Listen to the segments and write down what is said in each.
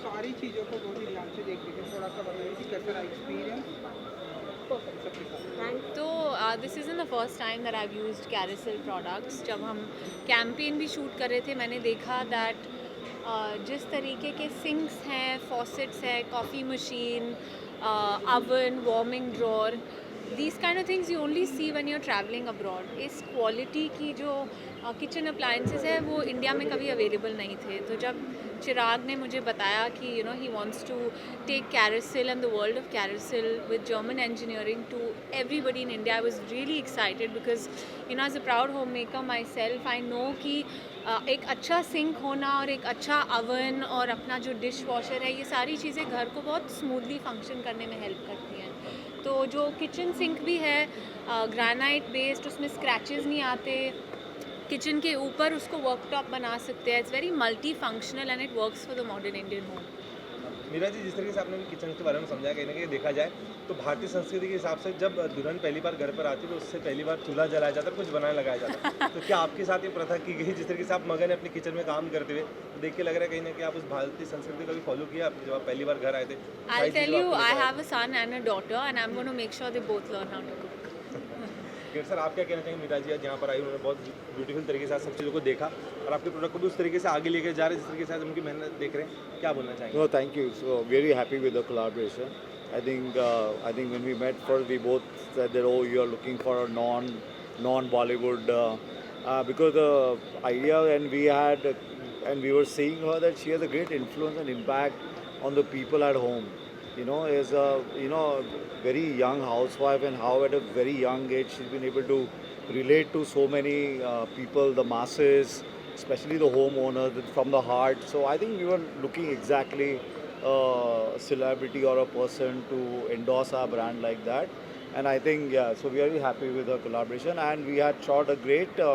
सारी चीज़ों को बहुत ही ध्यान से देखते थे, थोड़ा सा बताइए कि कैसा रहा एक्सपीरियंस सबके साथ। तो this is in the first time that I have used carousel products. जब हम कैंपेन भी शूट कर रहे थे, मैंने देखा दैट जिस तरीके के सिंक्स हैं, फॉसेट्स है, coffee machine, oven, warming drawer, these kind of things you only see when you're traveling abroad. इस क्वालिटी की जो किचन अप्लायंसेस है वो इंडिया में कभी अवेलेबल नहीं थे। तो जब चिराग ने मुझे बताया कि you know he wants to take Carousel and the world of Carousel with German engineering to everybody in India, I was really excited because you know as a proud homemaker myself I know कि एक अच्छा sink होना और एक अच्छा oven और अपना जो डिश वॉशर है, ये सारी चीज़ें घर को बहुत स्मूथली फंक्शन करने में हेल्प करती हैं। तो जो किचन सिंक भी है ग्रेनाइट बेस्ड, उसमें स्क्रैचेस नहीं आते, किचन के ऊपर उसको वर्कटॉप बना सकते हैं। It's very multi functional and it works for the modern Indian home. Meera ji, जिस तरीके से आपने किचन के बारे में समझाया, कहीं ना कहीं देखा जाए तो भारतीय संस्कृति के हिसाब से जब दुल्हन पहली बार घर पर आती है तो उससे पहली बार चूल्हा जलाया जाता है, कुछ बनाने लगाया जाता है। तो क्या आपके साथ ये प्रथा की गई, जिस तरीके से आप मगन है अपने किचन में काम करते हुए, तो देख के लग रहा है कहीं ना कहीं आप उस भारतीय संस्कृति को भी फॉलो किया आपने जब आप पहली बार घर आए थे? I'll सारी tell चीज़ें you, आपको I लेकर आए have a son and a daughter and I'm going to make sure they both learn how to cook. थे? सर, आप क्या कहना चाहेंगे? मीरा जी आज यहाँ पर आई, उन्होंने बहुत ब्यूटीफुल तरीके से आज सब चीज़ों को देखा और आपके प्रोडक्ट को भी उस तरीके से आगे लेके जा रहे हैं जिस तरीके से आज उनकी मेहनत देख रहे हैं, क्या बोलना चाहेंगे? No, thank you. So very happy with the collaboration. I think when we met first, we both said that, oh, you are looking for a non Bollywood because the idea and we were seeing her that she has a great influence and impact on the people at home. You know, as a very young housewife, and how at a very young age she's been able to relate to so many people, the masses, especially the homeowners from the heart. So I think we were looking exactly a celebrity or a person to endorse our brand like that. And I think, yeah, so we are very happy with the collaboration, and we had shot a great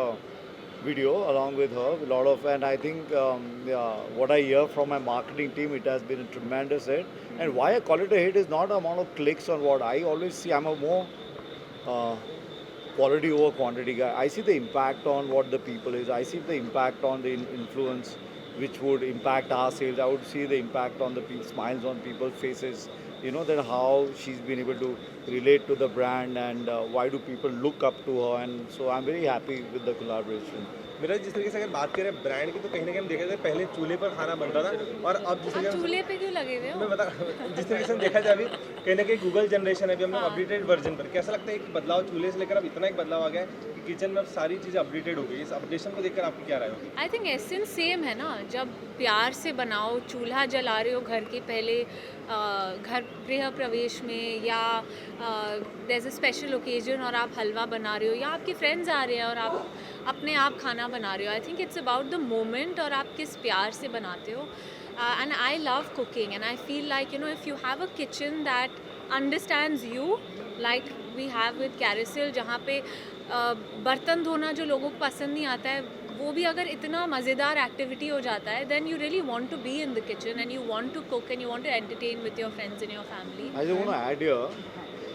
video along with her, a lot of, and I think yeah, what I hear from my marketing team, it has been a tremendous hit. And why I call it a hit is not the amount of clicks on what I always see. I'm a more uh, quality over quantity guy. I see the impact on what the people is. I see the impact on the influence, which would impact our sales. I would see the impact on the smiles on people's faces. You know, that how she's been able to relate to the brand, and why do people look up to her. And so I'm very happy with the collaboration. मेरा जिस तरीके से अगर बात करें brand की, तो कहीं ना कहीं हम देखा जाए पहले चूल्हे पर खाना बनता था और अब जिस आप तरीके चूल्हे पे क्यों लगे हुए हो? मैं बता जिस तरीके से हम देखा जाए अभी कहीं ना कहीं गूगल जनरेशन है, अभी हम लोग हाँ। अपडेटेड वर्जन पर, कैसा लगता है कि बदलाव चूल्हे से लेकर अब इतना एक बदलाव आ गया है कि किचन में अब सारी चीज़ें अपडेटेड हो गई। इस अपडेशन को देखकर आपकी क्या राय होगी? आई थिंक एसेंस सेम है ना। जब प्यार से बनाओ, चूल्हा जला रहे हो घर के पहले, घर गृह प्रवेश में, या देयर अ स्पेशल ओकेजन और आप हलवा बना रहे हो, या आपके फ्रेंड्स आ रहे हैं और आप अपने आप खाना बना रहे हो। I think it's about the moment और आप किस प्यार से बनाते हो। And I love cooking and I feel like you know if you have a kitchen that understands you, like we have with Carousel, जहाँ पे बर्तन धोना जो लोगों को पसंद नहीं आता है, वो भी अगर इतना मज़ेदार एक्टिविटी हो जाता है, then you really want to be in the kitchen and you want to cook and you want to entertain with your friends in your family. I just want to add here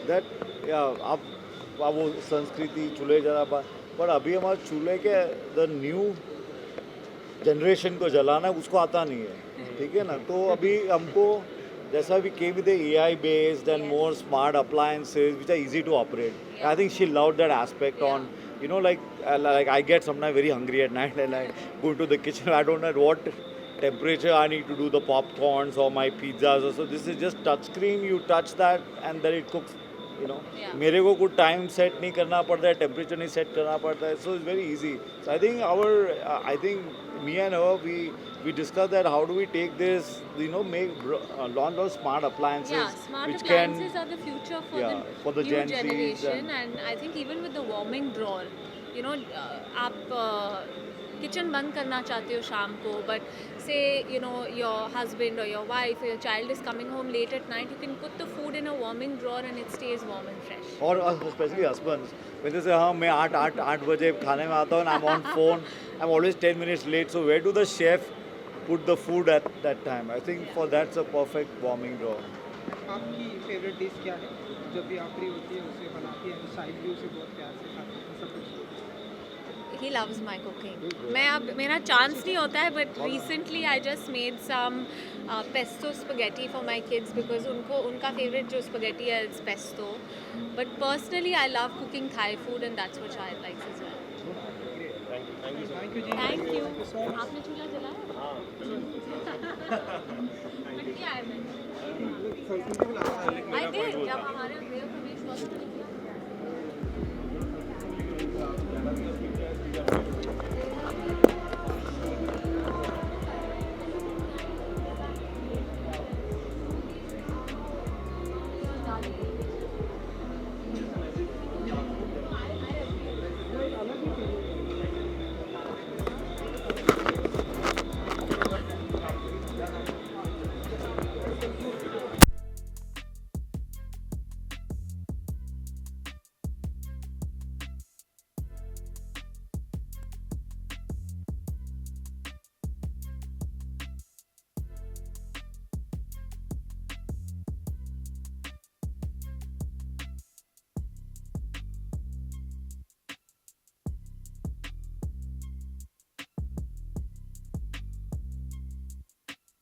that, yeah, अब वो संस्कृति चूल्हे जला, पर अभी हमारे चूल्हे के द न्यू जनरेशन को जलाना उसको आता नहीं है, ठीक है ना। तो अभी हमको जैसा भी came with AI based and Yes. more smart appliances which are easy to operate. Yeah. I think she loved that aspect Yeah. on, you know, like I get sometimes very hungry at night and I go into the kitchen. I don't know at what temperature I need to do the popcorns or my pizzas. So this is just touch screen. You touch that and then it cooks. You know, Yeah. मेरे को कुछ time set नहीं करना पड़ता है, temperature नहीं set करना पड़ता है. So it's very easy. So I think me and her, we discussed that how do we take this, you know, make launch those smart appliances Yeah, smart which appliances are the future for yeah, for the new Gen Zs generation, and I think even with the warming drawer, you know, आप kitchen बंद करना चाहते हो शाम को, but say you know your husband और your wife, your child is coming home late at night, you can put the food in a warming drawer and it stays warm and fresh. or especially husbands, when they say हाँ मैं 8 बजे खाने में आता हूँ and I'm on phone, I'm always 10 minutes late, so where do the chef put the food at that time? I think for that's a perfect warming drawer. आपकी favourite dish क्या है? जब भी आप फ्री होती है उसे बनाती है, साइड भी उसे बहुत प्यार से खाते हैं, सब कुछ। he loves my cooking. मैं अब मेरा चांस नहीं होता है, but recently I just made some pesto spaghetti for my kids because उनका favorite जो spaghetti है is pesto. But personally I love cooking Thai food and that's what Shahid likes as well. Thank you so thank you जी Thank you. so much. आपने चूल्हा जलाया? हाँ But किया है मैंने. संस्कृति को लाना है, लेकिन I मेरा point did. वो जब था। हमारे